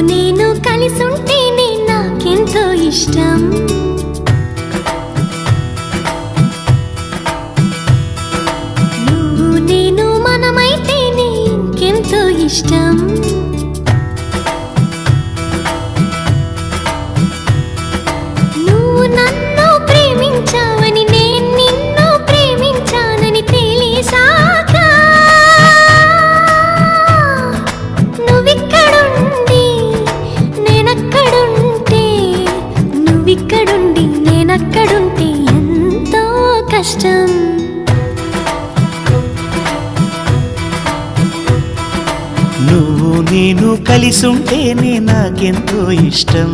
నేను కలిసుంటేనే నాకెంతో ఇష్టం. నువ్వు నేను మనమైతేనే ఇంకెంతో ఇష్టం. నువ్వు నన్ను ప్రేమించావని నేను నిన్ను ప్రేమించానని తెలిసాక నువ్విక్కడుండి నేనక్కడుంటే నువ్విక్కడుండి నేనక్కడుంటే ఎంతో కష్టం. నువ్వు నేను కలిసుంటేనే నాకెంతో ఇష్టం.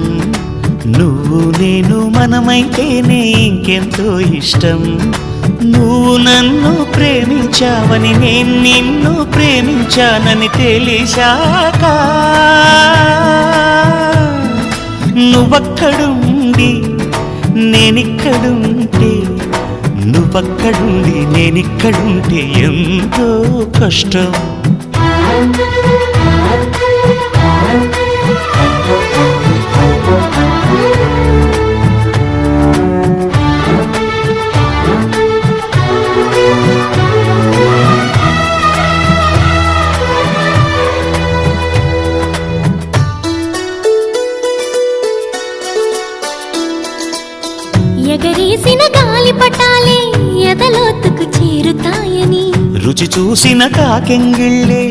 నువ్వు నేను మనమైతేనే ఇంకెంతో ఇష్టం. నువ్వు నన్ను ప్రేమించావని నేను నిన్ను ప్రేమించానని తెలిసాక నువ్వక్కడుండి నేనిక్కడుంటే నువ్వక్కడుండి నేనిక్కడుంటే ఎంతో కష్టం. ఎగరేసిన గాలిపటాలే ఎదలోతుకు చేరుతాయని, రుచి చూసిన కాకెంగిళ్ళే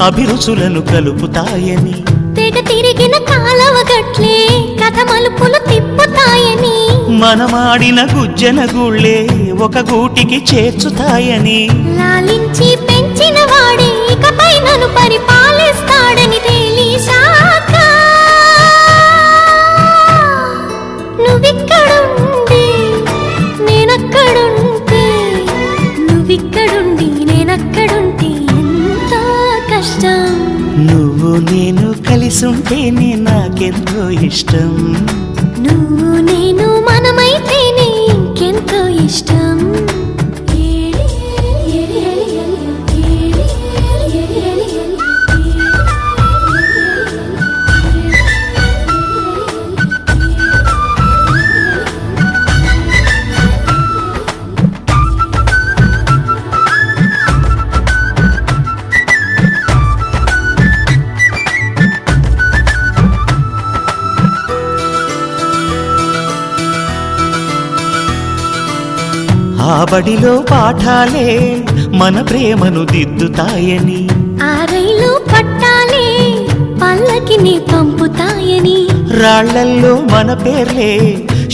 అభిరుచులను కలుపుతాయని, తెగ తిరిగిన కాలవ గట్లే కథ మలుపులు తిప్పుతాయని, మనమాడిన గుజ్జన గుళ్ళే ఒక గూటికి చేర్చుతాయని, లాలించి పెంచిన వాడే ఇకపై నన్ను పరిపాలిస్తాడని తెలిసాక నువ్విక్కడుండి నేనక్కడుంటే నువ్విక్కడుండి నేనక్కడుంటే ఎంతో కష్టం. నువ్వు నేను కలిసుంటేనే నాకెంతో ఇష్టం. నువ్వు నేను మనమైతేనే ఇంకెంతో ఇష్టం. ఆ బడిలో పాఠాలే మన ప్రేమను దిద్దుతాయని, ఆ రైలు పట్టాలే పల్లకిని పంపుతాయని, రాళ్లల్లో మన పేర్లే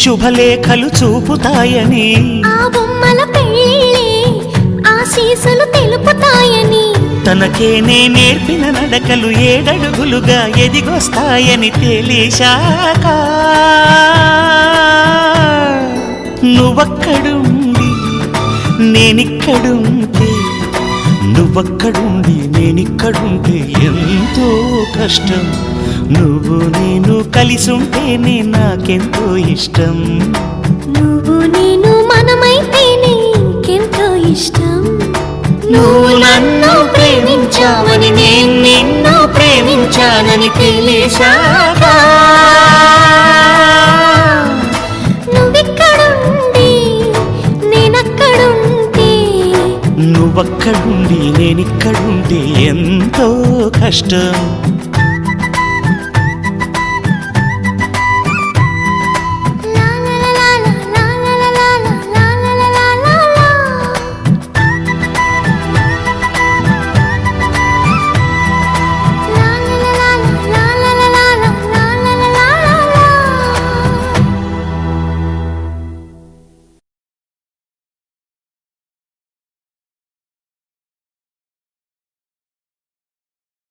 శుభలేఖలు చూపుతాయని, ఆ బొమ్మల పెళ్ళిళ్ళే ఆశీస్సులు తెలుపుతాయని, తనకేనే నేర్పిన నడకలు ఏడడుగులుగా ఎదిగొస్తాయని తెలిసాక నువ్వక్కడుండి నేనిక్కడుంటే నువ్వక్కడుండి నేనిక్కడుంటే ఎంతో కష్టం. నువ్వు నేను కలిసుంటేనే నాకెంతో ఇష్టం. నువ్వు నేను మనమైతేనే ఇంకెంతో ఇష్టం. నువ్వు నన్ను ప్రేమించావని నేను నిన్ను ప్రేమించానని తెలిసాక నువ్విక్కడుండి నేనక్కడుంటే నువ్వక్కడుండి నేనిక్కడుంటే ఎంతో కష్టం.